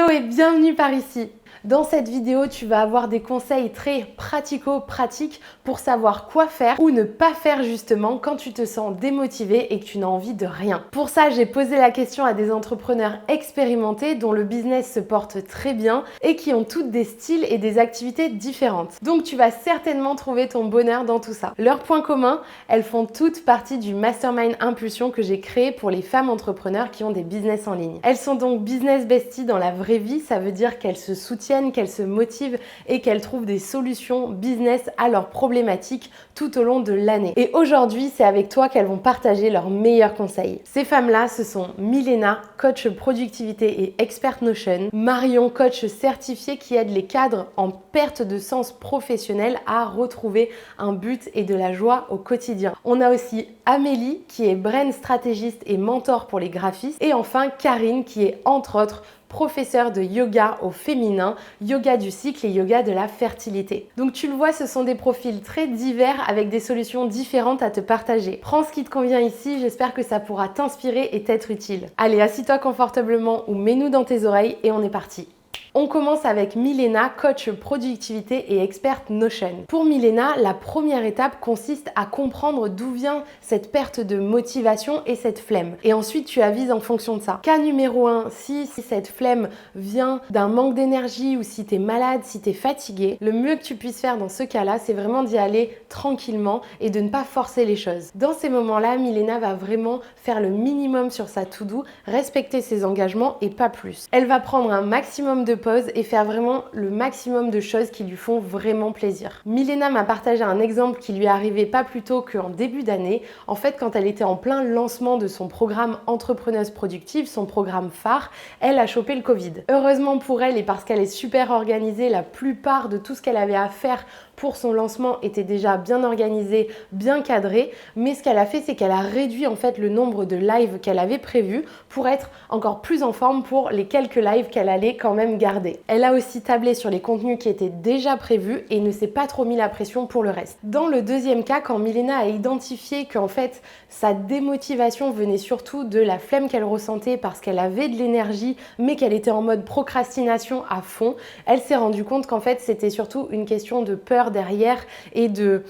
Hello et bienvenue par ici. Dans cette vidéo, tu vas avoir des conseils très pratico-pratiques pour savoir quoi faire ou ne pas faire justement quand tu te sens démotivé et que tu n'as envie de rien. Pour ça, j'ai posé la question à des entrepreneurs expérimentés dont le business se porte très bien et qui ont toutes des styles et des activités différentes. Donc tu vas certainement trouver ton bonheur dans tout ça. Leurs points communs, elles font toutes partie du Mastermind Impulsion que j'ai créé pour les femmes entrepreneurs qui ont des business en ligne. Elles sont donc business besties dans la vraie vie, ça veut dire qu'elles se soutiennent, qu'elles se motivent et qu'elles trouvent des solutions business à leurs problématiques tout au long de l'année. Et aujourd'hui, c'est avec toi qu'elles vont partager leurs meilleurs conseils. Ces femmes-là, ce sont Milena, coach productivité et expert Notion, Marion, coach certifié qui aide les cadres en perte de sens professionnel à retrouver un but et de la joie au quotidien. On a aussi Amélie qui est brain stratégiste et mentor pour les graphistes et enfin Karine qui est entre autres professeur de yoga au féminin, yoga du cycle et yoga de la fertilité. Donc tu le vois, ce sont des profils très divers avec des solutions différentes à te partager. Prends ce qui te convient ici, j'espère que ça pourra t'inspirer et t'être utile. Allez, assis-toi confortablement ou mets-nous dans tes oreilles et on est parti. On commence avec Milena, coach productivité et experte Notion. Pour Milena, la première étape consiste à comprendre d'où vient cette perte de motivation et cette flemme. Et ensuite, tu avises en fonction de ça. Cas numéro 1, si cette flemme vient d'un manque d'énergie ou si tu es malade, si tu es fatigué, le mieux que tu puisses faire dans ce cas-là, c'est vraiment d'y aller tranquillement et de ne pas forcer les choses. Dans ces moments-là, Milena va vraiment faire le minimum sur sa to-do, respecter ses engagements et pas plus. Elle va prendre un maximum de pause et faire vraiment le maximum de choses qui lui font vraiment plaisir. Milena m'a partagé un exemple qui lui est arrivé pas plus tôt qu'en début d'année. En fait, quand elle était en plein lancement de son programme Entrepreneuse Productive, son programme phare, elle a chopé le Covid. Heureusement pour elle et parce qu'elle est super organisée, la plupart de tout ce qu'elle avait à faire pour son lancement était déjà bien organisé, bien cadré, mais ce qu'elle a fait, c'est qu'elle a réduit en fait le nombre de lives qu'elle avait prévus pour être encore plus en forme pour les quelques lives qu'elle allait quand même garder. Elle a aussi tablé sur les contenus qui étaient déjà prévus et ne s'est pas trop mis la pression pour le reste. Dans le deuxième cas, quand Milena a identifié qu'en fait sa démotivation venait surtout de la flemme qu'elle ressentait parce qu'elle avait de l'énergie mais qu'elle était en mode procrastination à fond, elle s'est rendue compte qu'en fait c'était surtout une question de peur derrière et de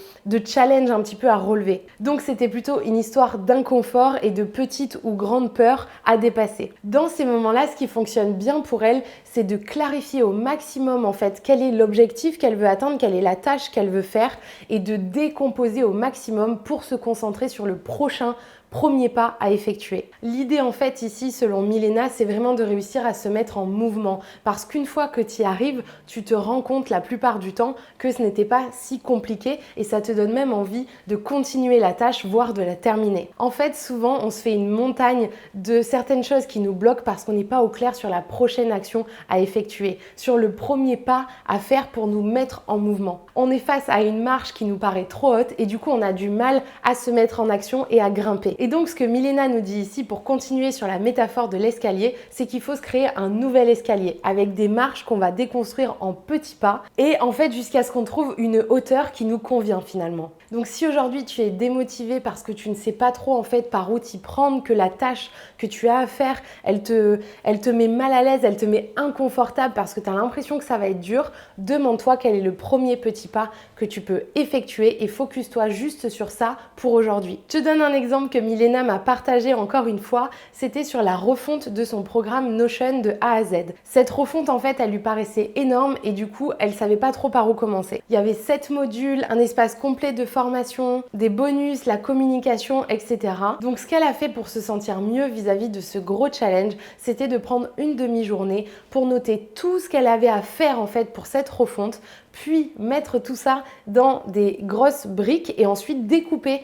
challenge un petit peu à relever. Donc c'était plutôt une histoire d'inconfort et de petite ou grande peur à dépasser. Dans ces moments-là, ce qui fonctionne bien pour elle, c'est de clarifier au maximum en fait quel est l'objectif qu'elle veut atteindre, quelle est la tâche qu'elle veut faire et de décomposer au maximum pour se concentrer sur le prochain premier pas à effectuer. L'idée en fait ici, selon Milena, c'est vraiment de réussir à se mettre en mouvement parce qu'une fois que tu y arrives, tu te rends compte la plupart du temps que ce n'était pas si compliqué et ça te donne même envie de continuer la tâche, voire de la terminer. En fait, souvent, on se fait une montagne de certaines choses qui nous bloquent parce qu'on n'est pas au clair sur la prochaine action à effectuer, sur le premier pas à faire pour nous mettre en mouvement. On est face à une marche qui nous paraît trop haute et du coup, on a du mal à se mettre en action et à grimper. Et donc, ce que Milena nous dit ici, pour continuer sur la métaphore de l'escalier, c'est qu'il faut se créer un nouvel escalier avec des marches qu'on va déconstruire en petits pas et en fait jusqu'à ce qu'on trouve une hauteur qui nous convient finalement. Donc, si aujourd'hui tu es démotivé parce que tu ne sais pas trop en fait par où t'y prendre, que la tâche que tu as à faire, elle te met mal à l'aise, elle te met inconfortable parce que tu as l'impression que ça va être dur, demande-toi quel est le premier petit pas que tu peux effectuer et focus-toi juste sur ça pour aujourd'hui. Je te donne un exemple que Milena m'a partagé encore une fois, c'était sur la refonte de son programme Notion de A à Z. Cette refonte en fait, elle lui paraissait énorme et du coup, elle savait pas trop par où commencer. Il y avait 7 modules, un espace complet de formation, des bonus, la communication, etc. Donc ce qu'elle a fait pour se sentir mieux vis-à-vis de ce gros challenge, c'était de prendre une demi-journée pour noter tout ce qu'elle avait à faire en fait pour cette refonte, puis mettre tout ça dans des grosses briques et ensuite découper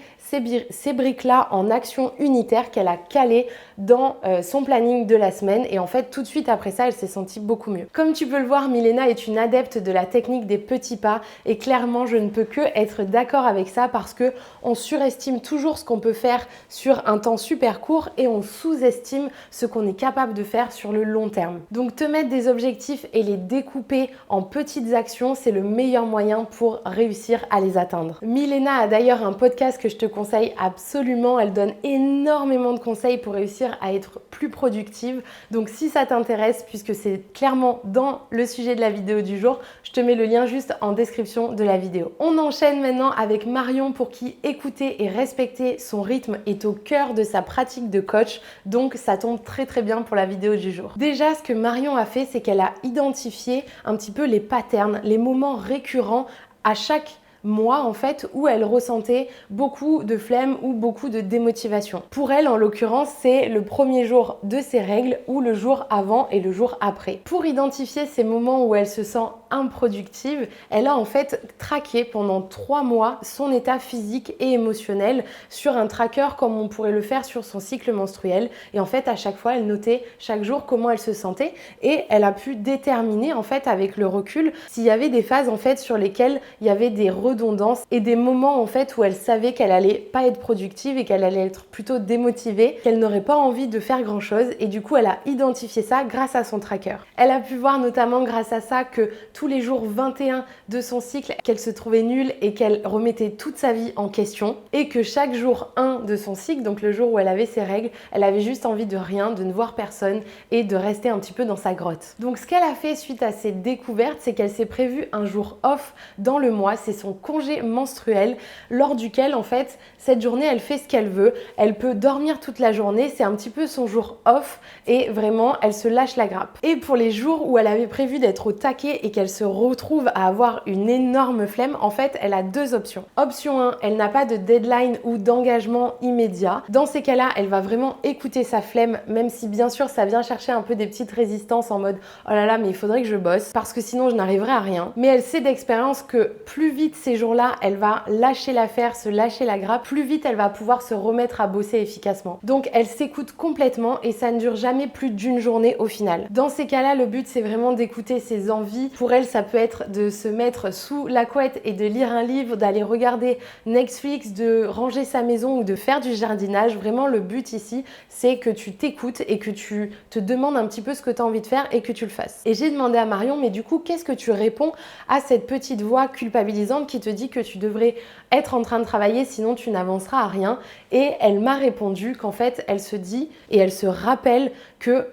ces briques-là en actions unitaires qu'elle a calées dans son planning de la semaine et en fait tout de suite après ça elle s'est sentie beaucoup mieux. Comme tu peux le voir, Milena est une adepte de la technique des petits pas et clairement je ne peux que être d'accord avec ça parce que on surestime toujours ce qu'on peut faire sur un temps super court et on sous-estime ce qu'on est capable de faire sur le long terme. Donc te mettre des objectifs et les découper en petites actions, c'est le meilleur moyen pour réussir à les atteindre. Milena a d'ailleurs un podcast que je te conseille absolument. Elle donne énormément de conseils pour réussir à être plus productive. Donc si ça t'intéresse, puisque c'est clairement dans le sujet de la vidéo du jour, je te mets le lien juste en description de la vidéo. On enchaîne maintenant avec Marion, pour qui écouter et respecter son rythme est au cœur de sa pratique de coach. Donc ça tombe très très bien pour la vidéo du jour. Déjà, ce que Marion a fait, c'est qu'elle a identifié un petit peu les patterns, les moments récurrents à chaque mois en fait où elle ressentait beaucoup de flemme ou beaucoup de démotivation. Pour elle, en l'occurrence, c'est le premier jour de ses règles ou le jour avant et le jour après. Pour identifier ces moments où elle se sent improductive, elle a en fait traqué pendant 3 mois son état physique et émotionnel sur un tracker comme on pourrait le faire sur son cycle menstruel. Et en fait, à chaque fois, elle notait chaque jour comment elle se sentait et elle a pu déterminer en fait avec le recul s'il y avait des phases en fait sur lesquelles il y avait des redondances et des moments en fait où elle savait qu'elle allait pas être productive et qu'elle allait être plutôt démotivée, qu'elle n'aurait pas envie de faire grand chose, et du coup elle a identifié ça grâce à son tracker. Elle a pu voir notamment grâce à ça que tous les jours 21 de son cycle, qu'elle se trouvait nulle et qu'elle remettait toute sa vie en question, et que chaque jour 1 de son cycle, donc le jour où elle avait ses règles, elle avait juste envie de rien, de ne voir personne et de rester un petit peu dans sa grotte. Donc ce qu'elle a fait suite à ces découvertes, c'est qu'elle s'est prévu un jour off dans le mois, c'est son congé menstruel, lors duquel en fait cette journée elle fait ce qu'elle veut, elle peut dormir toute la journée, c'est un petit peu son jour off et vraiment elle se lâche la grappe. Et pour les jours où elle avait prévu d'être au taquet et qu'elle se retrouve à avoir une énorme flemme, en fait elle a 2 options. Option 1, elle n'a pas de deadline ou d'engagement immédiat. Dans ces cas-là, elle va vraiment écouter sa flemme, même si bien sûr ça vient chercher un peu des petites résistances en mode oh là là mais il faudrait que je bosse parce que sinon je n'arriverai à rien. Mais elle sait d'expérience que plus vite ces jours-là, elle va lâcher l'affaire, se lâcher la grappe, plus vite elle va pouvoir se remettre à bosser efficacement. Donc elle s'écoute complètement et ça ne dure jamais plus d'1 journée au final. Dans ces cas-là, le but c'est vraiment d'écouter ses envies. Pour elle, ça peut être de se mettre sous la couette et de lire un livre, d'aller regarder Netflix, de ranger sa maison ou de faire du jardinage. Vraiment, le but ici, c'est que tu t'écoutes et que tu te demandes un petit peu ce que tu as envie de faire et que tu le fasses. Et j'ai demandé à Marion, mais du coup, qu'est-ce que tu réponds à cette petite voix culpabilisante qui te dit que tu devrais être en train de travailler, sinon tu n'avanceras à rien? Et elle m'a répondu qu'en fait, elle se dit et elle se rappelle que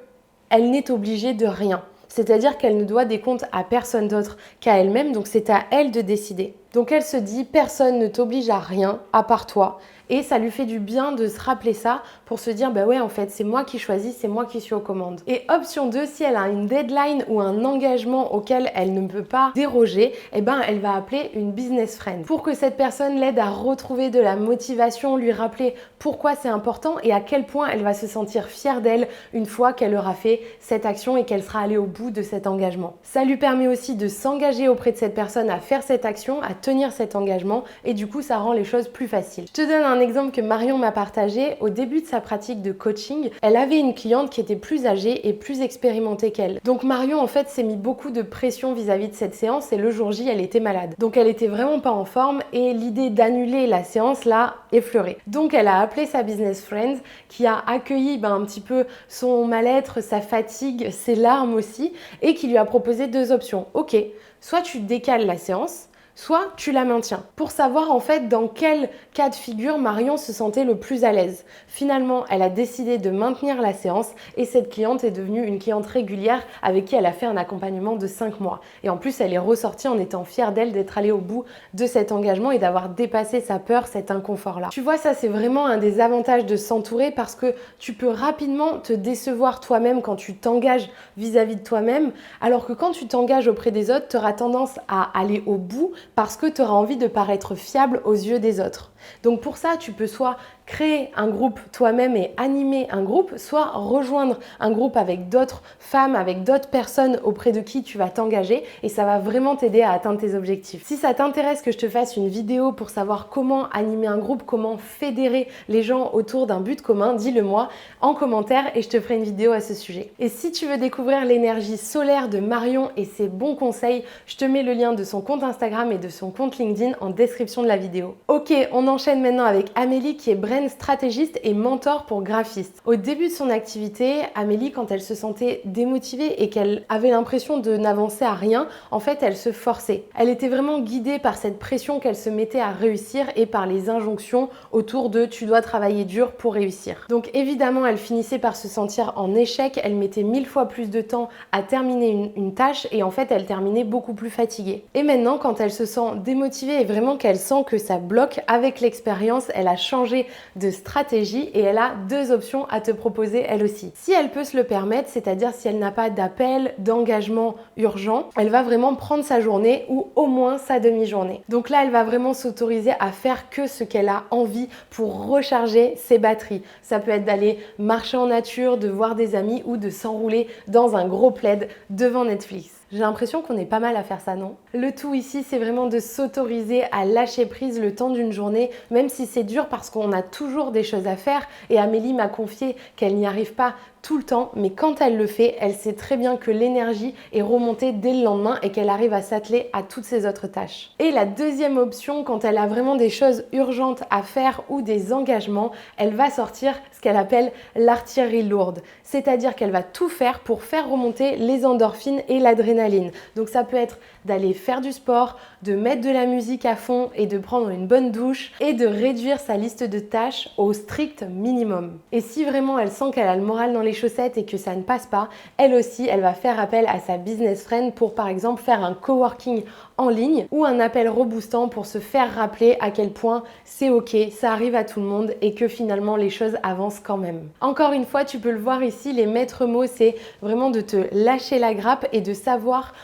elle n'est obligée de rien. C'est-à-dire qu'elle ne doit des comptes à personne d'autre qu'à elle-même, donc c'est à elle de décider. Donc elle se dit, personne ne t'oblige à rien à part toi. Et ça lui fait du bien de se rappeler ça pour se dire, bah ouais, en fait, c'est moi qui choisis, c'est moi qui suis aux commandes. Et option 2, si elle a une deadline ou un engagement auquel elle ne peut pas déroger, eh ben, elle va appeler une business friend pour que cette personne l'aide à retrouver de la motivation, lui rappeler pourquoi c'est important et à quel point elle va se sentir fière d'elle une fois qu'elle aura fait cette action et qu'elle sera allée au bout de cet engagement. Ça lui permet aussi de s'engager auprès de cette personne à faire cette action, à tenir cet engagement, et du coup, ça rend les choses plus faciles. Je te donne un exemple que Marion m'a partagé. Au début de sa pratique de coaching, elle avait une cliente qui était plus âgée et plus expérimentée qu'elle. Donc Marion en fait s'est mis beaucoup de pression vis-à-vis de cette séance et le jour J elle était malade. Donc elle était vraiment pas en forme et l'idée d'annuler la séance l'a effleurée. Donc elle a appelé sa business friend qui a accueilli un petit peu son mal-être, sa fatigue, ses larmes aussi, et qui lui a proposé 2 options. Ok, soit tu décales la séance, soit tu la maintiens. Pour savoir en fait dans quel cas de figure Marion se sentait le plus à l'aise. Finalement, elle a décidé de maintenir la séance et cette cliente est devenue une cliente régulière avec qui elle a fait un accompagnement de 5 mois. Et en plus, elle est ressortie en étant fière d'elle d'être allée au bout de cet engagement et d'avoir dépassé sa peur, cet inconfort-là. Tu vois, ça c'est vraiment un des avantages de s'entourer parce que tu peux rapidement te décevoir toi-même quand tu t'engages vis-à-vis de toi-même, alors que quand tu t'engages auprès des autres, tu auras tendance à aller au bout parce que tu auras envie de paraître fiable aux yeux des autres. Donc pour ça, tu peux soit créer un groupe toi-même et animer un groupe, soit rejoindre un groupe avec d'autres femmes, avec d'autres personnes auprès de qui tu vas t'engager et ça va vraiment t'aider à atteindre tes objectifs. Si ça t'intéresse que je te fasse une vidéo pour savoir comment animer un groupe, comment fédérer les gens autour d'un but commun, dis-le moi en commentaire et je te ferai une vidéo à ce sujet. Et si tu veux découvrir l'énergie solaire de Marion et ses bons conseils, je te mets le lien de son compte Instagram et de son compte LinkedIn en description de la vidéo. Ok, on enchaîne maintenant avec Amélie qui est graine stratégiste et mentor pour graphistes. Au début de son activité, Amélie, quand elle se sentait démotivée et qu'elle avait l'impression de n'avancer à rien, en fait, elle se forçait. Elle était vraiment guidée par cette pression qu'elle se mettait à réussir et par les injonctions autour de tu dois travailler dur pour réussir. Donc évidemment, elle finissait par se sentir en échec, elle mettait 1000 fois plus de temps à terminer une tâche et en fait, elle terminait beaucoup plus fatiguée. Et maintenant, quand elle se sent démotivée et vraiment qu'elle sent que ça bloque, avec l'expérience, elle a changé de stratégie et elle a deux options à te proposer elle aussi. Si elle peut se le permettre, c'est-à-dire si elle n'a pas d'appel, d'engagement urgent, elle va vraiment prendre sa journée ou au moins sa demi-journée. Donc là, elle va vraiment s'autoriser à faire que ce qu'elle a envie pour recharger ses batteries. Ça peut être d'aller marcher en nature, de voir des amis ou de s'enrouler dans un gros plaid devant Netflix. J'ai l'impression qu'on est pas mal à faire ça, non? Le tout ici, c'est vraiment de s'autoriser à lâcher prise le temps d'une journée, même si c'est dur parce qu'on a toujours des choses à faire. Et Amélie m'a confié qu'elle n'y arrive pas tout le temps, mais quand elle le fait, elle sait très bien que l'énergie est remontée dès le lendemain et qu'elle arrive à s'atteler à toutes ses autres tâches. Et la deuxième option, quand elle a vraiment des choses urgentes à faire ou des engagements, elle va sortir ce qu'elle appelle l'artillerie lourde. C'est-à-dire qu'elle va tout faire pour faire remonter les endorphines et l'adrénaline. Donc ça peut être d'aller faire du sport, de mettre de la musique à fond et de prendre une bonne douche et de réduire sa liste de tâches au strict minimum. Et si vraiment elle sent qu'elle a le moral dans les chaussettes et que ça ne passe pas, elle aussi, elle va faire appel à sa business friend pour par exemple faire un coworking en ligne ou un appel reboostant pour se faire rappeler à quel point c'est ok, ça arrive à tout le monde et que finalement les choses avancent quand même. Encore une fois, tu peux le voir ici, les maîtres mots, c'est vraiment de te lâcher la grappe et de savoir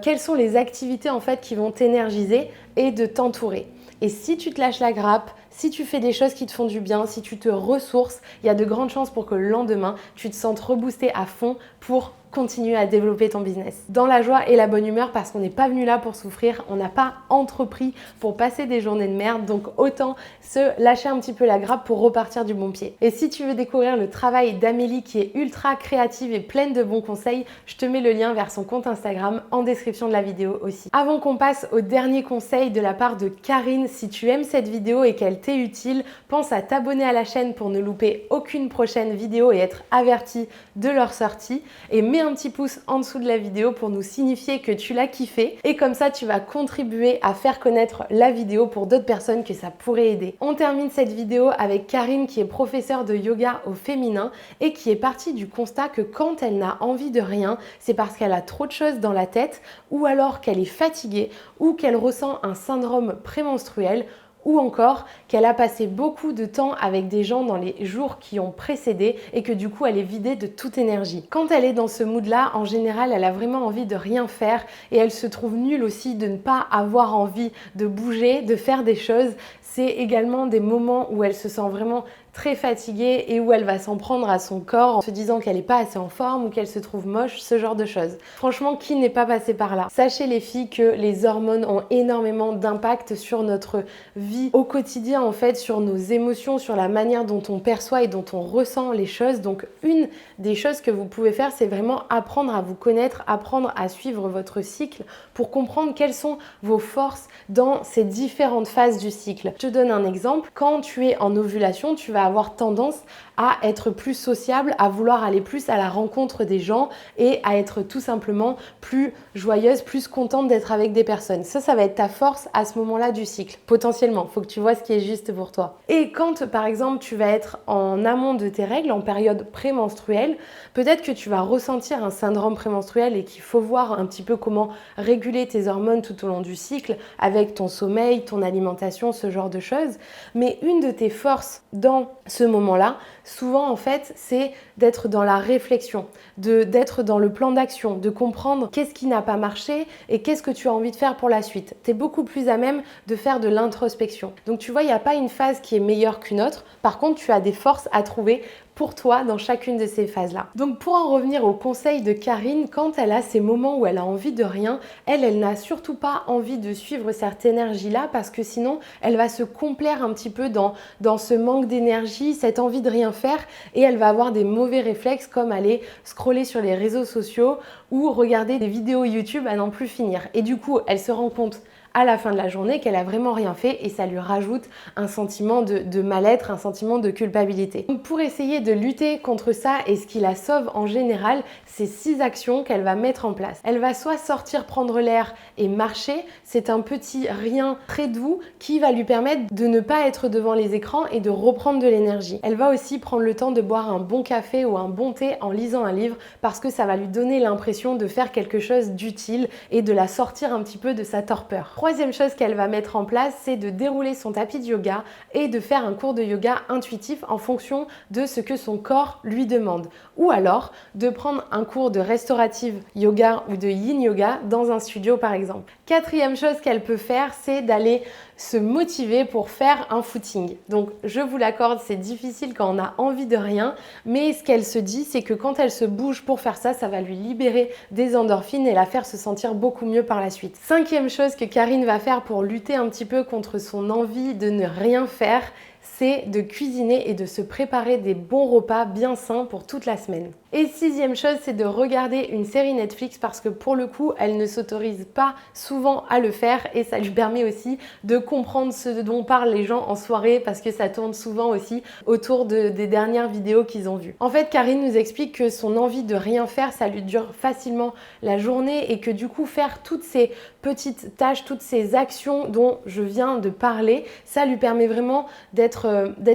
quelles sont les activités en fait qui vont t'énergiser et de t'entourer. Et si tu te lâches la grappe, si tu fais des choses qui te font du bien, si tu te ressources, il y a de grandes chances pour que le lendemain, tu te sentes reboosté à fond pour continuer à développer ton business. Dans la joie et la bonne humeur parce qu'on n'est pas venu là pour souffrir, on n'a pas entrepris pour passer des journées de merde, donc autant se lâcher un petit peu la grappe pour repartir du bon pied. Et si tu veux découvrir le travail d'Amélie qui est ultra créative et pleine de bons conseils, je te mets le lien vers son compte Instagram en description de la vidéo aussi. Avant qu'on passe au dernier conseil de la part de Karine, si tu aimes cette vidéo et qu'elle t'est utile, pense à t'abonner à la chaîne pour ne louper aucune prochaine vidéo et être averti de leur sortie. Et mets un petit pouce en dessous de la vidéo pour nous signifier que tu l'as kiffé et comme ça tu vas contribuer à faire connaître la vidéo pour d'autres personnes que ça pourrait aider. On termine cette vidéo avec Karine qui est professeure de yoga au féminin et qui est partie du constat que quand elle n'a envie de rien, c'est parce qu'elle a trop de choses dans la tête ou alors qu'elle est fatiguée ou qu'elle ressent un syndrome prémenstruel ou encore qu'elle a passé beaucoup de temps avec des gens dans les jours qui ont précédé et que du coup elle est vidée de toute énergie. Quand elle est dans ce mood-là, en général, elle a vraiment envie de rien faire et elle se trouve nulle aussi de ne pas avoir envie de bouger, de faire des choses. C'est également des moments où elle se sent vraiment très fatiguée et où elle va s'en prendre à son corps en se disant qu'elle n'est pas assez en forme ou qu'elle se trouve moche, ce genre de choses. Franchement, qui n'est pas passé par là? Sachez les filles que les hormones ont énormément d'impact sur notre vie au quotidien, en fait, sur nos émotions, sur la manière dont on perçoit et dont on ressent les choses. Donc une des choses que vous pouvez faire, c'est vraiment apprendre à vous connaître, apprendre à suivre votre cycle pour comprendre quelles sont vos forces dans ces différentes phases du cycle. Je te donne un exemple. Quand tu es en ovulation, tu vas avoir tendance à être plus sociable, à vouloir aller plus à la rencontre des gens et à être tout simplement plus joyeuse, plus contente d'être avec des personnes. Ça va être ta force à ce moment-là du cycle, potentiellement. Il faut que tu vois ce qui est juste pour toi. Et quand, par exemple, tu vas être en amont de tes règles, en période prémenstruelle, peut-être que tu vas ressentir un syndrome prémenstruel et qu'il faut voir un petit peu comment réguler tes hormones tout au long du cycle avec ton sommeil, ton alimentation, ce genre de choses. Mais une de tes forces dans ce moment-là, souvent en fait, c'est d'être dans la réflexion, d'être dans le plan d'action, de comprendre qu'est-ce qui n'a pas marché et qu'est-ce que tu as envie de faire pour la suite. Tu es beaucoup plus à même de faire de l'introspection. Donc tu vois, il n'y a pas une phase qui est meilleure qu'une autre. Par contre, tu as des forces à trouver pour toi dans chacune de ces phases-là. Donc pour en revenir au conseil de Karine, quand elle a ces moments où elle a envie de rien, elle n'a surtout pas envie de suivre cette énergie-là parce que sinon, elle va se complaire un petit peu dans ce manque d'énergie, cette envie de rien faire et elle va avoir des mauvais réflexes comme aller scroller sur les réseaux sociaux ou regarder des vidéos YouTube à n'en plus finir. Et du coup, elle se rend compte à la fin de la journée qu'elle a vraiment rien fait et ça lui rajoute un sentiment de mal-être, un sentiment de culpabilité. Donc pour essayer de lutter contre ça et ce qui la sauve en général, c'est 6 actions qu'elle va mettre en place. Elle va soit sortir prendre l'air et marcher, c'est un petit rien très doux qui va lui permettre de ne pas être devant les écrans et de reprendre de l'énergie. Elle va aussi prendre le temps de boire un bon café ou un bon thé en lisant un livre parce que ça va lui donner l'impression de faire quelque chose d'utile et de la sortir un petit peu de sa torpeur. Troisième chose qu'elle va mettre en place, c'est de dérouler son tapis de yoga et de faire un cours de yoga intuitif en fonction de ce que son corps lui demande. Ou alors de prendre un cours de restaurative yoga ou de yin yoga dans un studio par exemple. Quatrième chose qu'elle peut faire, c'est d'aller se motiver pour faire un footing. Donc je vous l'accorde, c'est difficile quand on a envie de rien, mais ce qu'elle se dit, c'est que quand elle se bouge pour faire ça, ça va lui libérer des endorphines et la faire se sentir beaucoup mieux par la suite. Cinquième chose que Karine va faire pour lutter un petit peu contre son envie de ne rien faire, c'est de cuisiner et de se préparer des bons repas bien sains pour toute la semaine. Et sixième chose, c'est de regarder une série Netflix parce que pour le coup, elle ne s'autorise pas souvent à le faire et ça lui permet aussi de comprendre ce dont parlent les gens en soirée parce que ça tourne souvent aussi autour des dernières vidéos qu'ils ont vues. En fait, Karine nous explique que son envie de rien faire, ça lui dure facilement la journée et que du coup, faire toutes ces petites tâches, toutes ces actions dont je viens de parler, ça lui permet vraiment d'être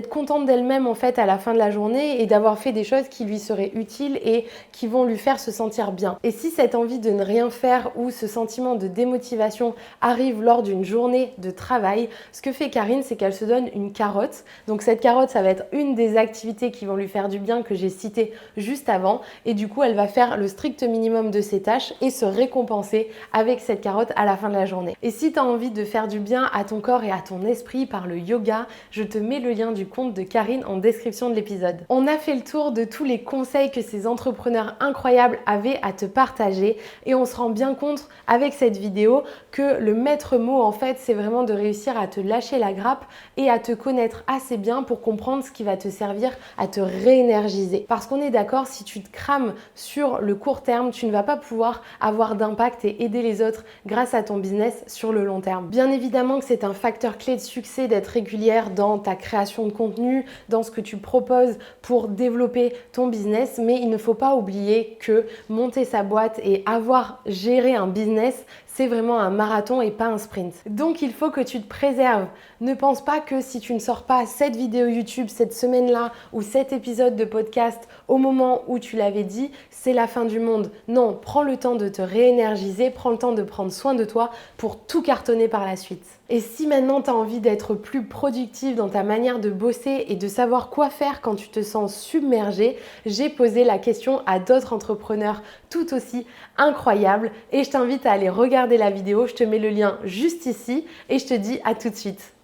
contente d'elle-même en fait à la fin de la journée et d'avoir fait des choses qui lui seraient utiles et qui vont lui faire se sentir bien. Et si cette envie de ne rien faire ou ce sentiment de démotivation arrive lors d'une journée de travail, ce que fait Karine, c'est qu'elle se donne une carotte. Donc cette carotte, ça va être une des activités qui vont lui faire du bien que j'ai citées juste avant. Et du coup, elle va faire le strict minimum de ses tâches et se récompenser avec cette carotte à la fin de la journée. Et si tu as envie de faire du bien à ton corps et à ton esprit par le yoga, je te mets le lien du compte de Karine en description de l'épisode. On a fait le tour de tous les conseils que ces entrepreneurs incroyables avaient à te partager et on se rend bien compte avec cette vidéo que le maître mot en fait, c'est vraiment de réussir à te lâcher la grappe et à te connaître assez bien pour comprendre ce qui va te servir à te réénergiser. Parce qu'on est d'accord, si tu te crames sur le court terme, tu ne vas pas pouvoir avoir d'impact et aider les autres grâce à ton business sur le long terme. Bien évidemment que c'est un facteur clé de succès d'être régulière dans ta création de contenu, dans ce que tu proposes pour développer ton business, mais il ne faut pas oublier que monter sa boîte et avoir géré un business, c'est vraiment un marathon et pas un sprint. Donc il faut que tu te préserves. Ne pense pas que si tu ne sors pas cette vidéo YouTube cette semaine-là ou cet épisode de podcast au moment où tu l'avais dit, c'est la fin du monde. Non, prends le temps de te réénergiser, prends le temps de prendre soin de toi pour tout cartonner par la suite. Et si maintenant tu as envie d'être plus productive dans ta manière de bosser et de savoir quoi faire quand tu te sens submergé, j'ai posé la question à d'autres entrepreneurs tout aussi incroyables et je t'invite à aller regarder la vidéo. Je te mets le lien juste ici et je te dis à tout de suite.